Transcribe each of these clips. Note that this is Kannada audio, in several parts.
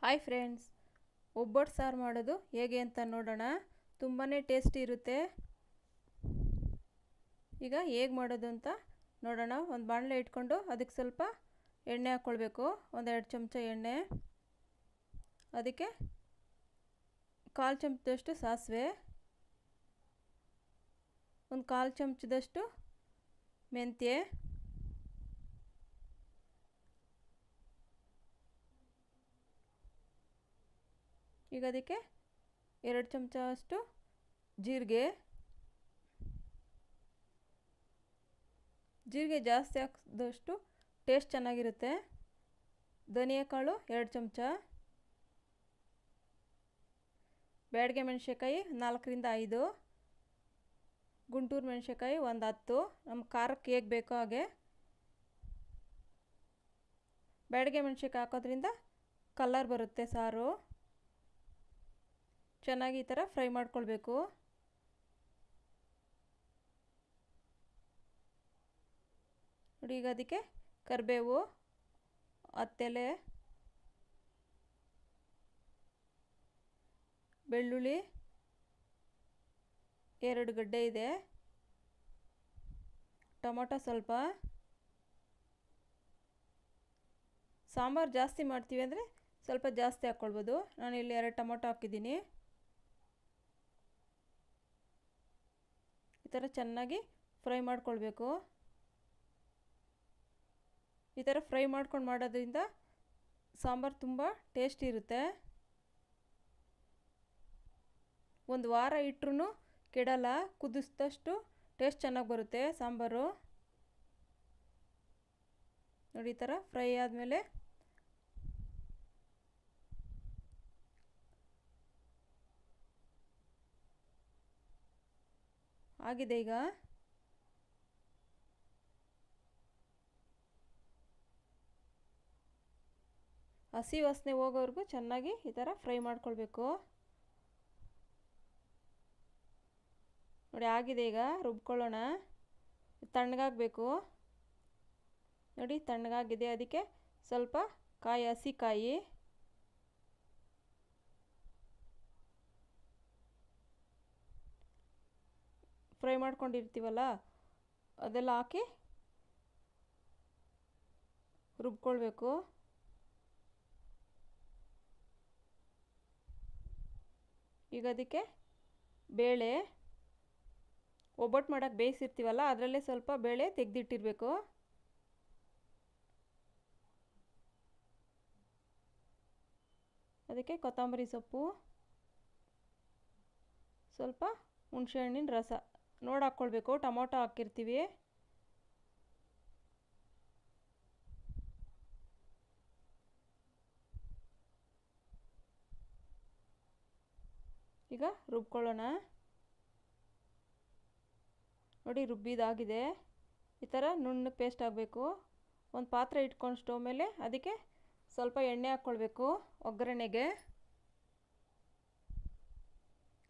ಹಾಯ್ ಫ್ರೆಂಡ್ಸ್, ಒಬ್ಬಟ್ಟು ಸಾರು ಮಾಡೋದು ಹೇಗೆ ಅಂತ ನೋಡೋಣ. ತುಂಬಾ ಟೇಸ್ಟಿ ಇರುತ್ತೆ. ಈಗ ಹೇಗೆ ಮಾಡೋದು ಅಂತ ನೋಡೋಣ. ಒಂದು ಬಾಣಲೆ ಇಟ್ಕೊಂಡು ಅದಕ್ಕೆ ಸ್ವಲ್ಪ ಎಣ್ಣೆ ಹಾಕ್ಕೊಳ್ಬೇಕು. 1-2 ಚಮಚ ಎಣ್ಣೆ, ಅದಕ್ಕೆ 1/4 ಚಮಚದಷ್ಟು ಸಾಸಿವೆ, 1/4 ಚಮಚದಷ್ಟು ಮೆಂತ್ಯ, ಈಗ ಅದಕ್ಕೆ 2 ಚಮಚ ಅಷ್ಟು ಜೀರಿಗೆ ಜಾಸ್ತಿ ಹಾಕಿದಷ್ಟು ಟೇಸ್ಟ್ ಚೆನ್ನಾಗಿರುತ್ತೆ. ಧನಿಯಾ ಕಾಳು 2 ಚಮಚ, ಬ್ಯಾಡಗೆ ಮೆಣಸಿನ್ಕಾಯಿ 4-5, ಗುಂಟೂರು ಮೆಣಸಿನ್ಕಾಯಿ 10. ನಮ್ಮ ಖಾರಕ್ಕೆ ಹೇಗೆ ಬೇಕೋ ಹಾಗೆ. ಬ್ಯಾಡಗೆ ಮೆಣಸಿನ್ಕಾಯಿ ಹಾಕೋದ್ರಿಂದ ಕಲರ್ ಬರುತ್ತೆ ಸಾರು. ಚೆನ್ನಾಗಿ ಈ ಥರ ಫ್ರೈ ಮಾಡ್ಕೊಳ್ಬೇಕು. ನೋಡಿ, ಈಗ ಅದಕ್ಕೆ ಕರಿಬೇವು 10 ಎಲೆ, ಬೆಳ್ಳುಳ್ಳಿ 2 ಗಡ್ಡೆ ಇದೆ, ಟೊಮೊಟೊ ಸ್ವಲ್ಪ. ಸಾಂಬಾರು ಜಾಸ್ತಿ ಮಾಡ್ತೀವಿ ಅಂದರೆ ಸ್ವಲ್ಪ ಜಾಸ್ತಿ ಹಾಕ್ಕೊಳ್ಬೋದು. ನಾನು ಇಲ್ಲಿ 2 ಟೊಮೊಟೊ ಹಾಕಿದ್ದೀನಿ. ಈ ಥರ ಚೆನ್ನಾಗಿ ಫ್ರೈ ಮಾಡ್ಕೊಳ್ಬೇಕು. ಈ ಥರ ಫ್ರೈ ಮಾಡ್ಕೊಂಡು ಮಾಡೋದ್ರಿಂದ ಸಾಂಬಾರು ತುಂಬ ಟೇಸ್ಟಿ ಇರುತ್ತೆ. 1 ವಾರ ಇಟ್ಟರೂ ಕೆಡಲ್ಲ. ಕುದಿಸಿದಷ್ಟು ಟೇಸ್ಟ್ ಚೆನ್ನಾಗಿ ಬರುತ್ತೆ ಸಾಂಬಾರು. ನೋಡಿ, ಈ ಥರ ಫ್ರೈ ಆದಮೇಲೆ ಆಗಿದೆ. ಈಗ ಹಸಿ ವಾಸನೆ ಹೋಗೋವರೆಗೂ ಚೆನ್ನಾಗಿ ಈ ಥರ ಫ್ರೈ ಮಾಡ್ಕೊಳ್ಬೇಕು. ನೋಡಿ, ಆಗಿದೆ. ಈಗ ರುಬ್ಕೊಳ್ಳೋಣ. ತಣ್ಣಗಾಗಬೇಕು. ನೋಡಿ, ತಣ್ಣಗಾಗಿದೆ. ಅದಕ್ಕೆ ಸ್ವಲ್ಪ ಹಸಿ ಕಾಯಿ, ಫ್ರೈ ಮಾಡ್ಕೊಂಡಿರ್ತೀವಲ್ಲ ಅದೆಲ್ಲ ಹಾಕಿ ರುಬ್ಕೊಳ್ಬೇಕು. ಈಗ ಅದಕ್ಕೆ ಬೇಳೆ, ಒಬ್ಬಟ್ಟು ಮಾಡೋಕ್ಕೆ ಬೇಯಿಸಿರ್ತೀವಲ್ಲ ಅದರಲ್ಲೇ ಸ್ವಲ್ಪ ಬೇಳೆ ತೆಗೆದಿಟ್ಟಿರಬೇಕು. ಅದಕ್ಕೆ ಕೊತ್ತಂಬರಿ ಸೊಪ್ಪು, ಸ್ವಲ್ಪ ಹುಣಸೆಹಣ್ಣಿನ ರಸ ನೋಡಿ ಹಾಕ್ಕೊಳ್ಬೇಕು. ಟೊಮೊಟೊ ಹಾಕಿರ್ತೀವಿ. ಈಗ ರುಬ್ಕೊಳ್ಳೋಣ. ನೋಡಿ, ರುಬ್ಬಿದಾಗಿದೆ. ಈ ಥರ ನುಣ್ಣಗೆ ಪೇಸ್ಟ್ ಆಗಬೇಕು. ಒಂದು ಪಾತ್ರೆ ಇಟ್ಕೊಂಡು ಸ್ಟವ್ ಮೇಲೆ ಅದಕ್ಕೆ ಸ್ವಲ್ಪ ಎಣ್ಣೆ ಹಾಕ್ಕೊಳ್ಬೇಕು. ಒಗ್ಗರಣೆಗೆ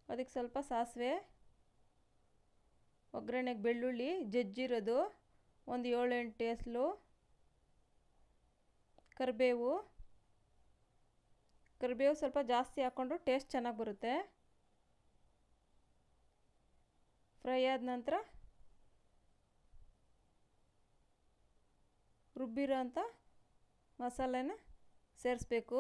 ಅದಕ್ಕೆ ಸ್ವಲ್ಪ ಸಾಸಿವೆ, ಒಗ್ಗರಣೆಗೆ ಬೆಳ್ಳುಳ್ಳಿ ಜಜ್ಜಿರೋದು 7-8 ಎಸಳು, ಕರಿಬೇವು ಸ್ವಲ್ಪ ಜಾಸ್ತಿ ಹಾಕ್ಕೊಂಡು ಟೇಸ್ಟ್ ಚೆನ್ನಾಗಿ ಬರುತ್ತೆ. ಫ್ರೈ ಆದ ನಂತರ ರುಬ್ಬಿರೋ ಅಂಥ ಮಸಾಲೆನ ಸೇರಿಸ್ಬೇಕು.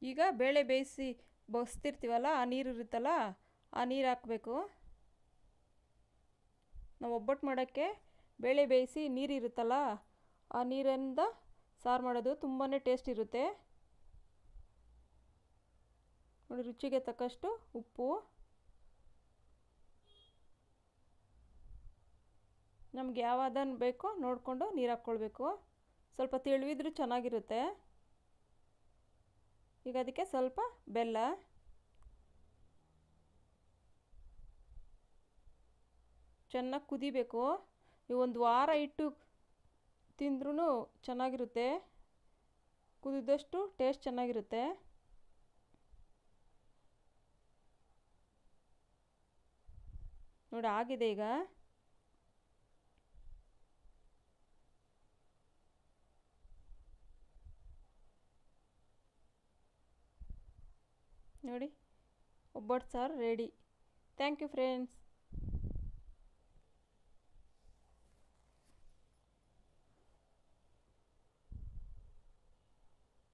ಈಗ ಬೇಳೆ ಬೇಯಿಸಿ ಬಸ್ತಿರ್ತೀವಲ್ಲ ಆ ನೀರು ಇರುತ್ತಲ್ಲ ಆ ನೀರು ಹಾಕಬೇಕು. ನಾವು ಒಬ್ಬಟ್ಟು ಮಾಡೋಕ್ಕೆ ಬೇಳೆ ಬೇಯಿಸಿ ನೀರಿರುತ್ತಲ್ಲ ಆ ನೀರಿಂದ ಸಾರು ಮಾಡೋದು ತುಂಬಾ ಟೇಸ್ಟ್ ಇರುತ್ತೆ. ನೋಡಿ, ರುಚಿಗೆ ತಕ್ಕಷ್ಟು ಉಪ್ಪು, ನಮ್ಗೆ ಯಾವ ಅದನ್ನು ಬೇಕೋ ನೋಡಿಕೊಂಡು ನೀರು ಹಾಕ್ಕೊಳ್ಬೇಕು. ಸ್ವಲ್ಪ ತೆಳುವಿದ್ರೂ ಚೆನ್ನಾಗಿರುತ್ತೆ. ಈಗ ಅದಕ್ಕೆ ಸ್ವಲ್ಪ ಬೆಲ್ಲ, ಚೆನ್ನಾಗಿ ಕುದಿಬೇಕು. ನೀವು 1 ವಾರ ಇಟ್ಟು ತಿಂದ್ರೂ ಚೆನ್ನಾಗಿರುತ್ತೆ. ಕುದಿದಷ್ಟು ಟೇಸ್ಟ್ ಚೆನ್ನಾಗಿರುತ್ತೆ. ನೋಡಿ ಆಗಿದೆ ಈಗ. ನೋಡಿ ಒಬ್ಬಟ್ಟು ಸಾರು ರೆಡಿ. Thank you friends.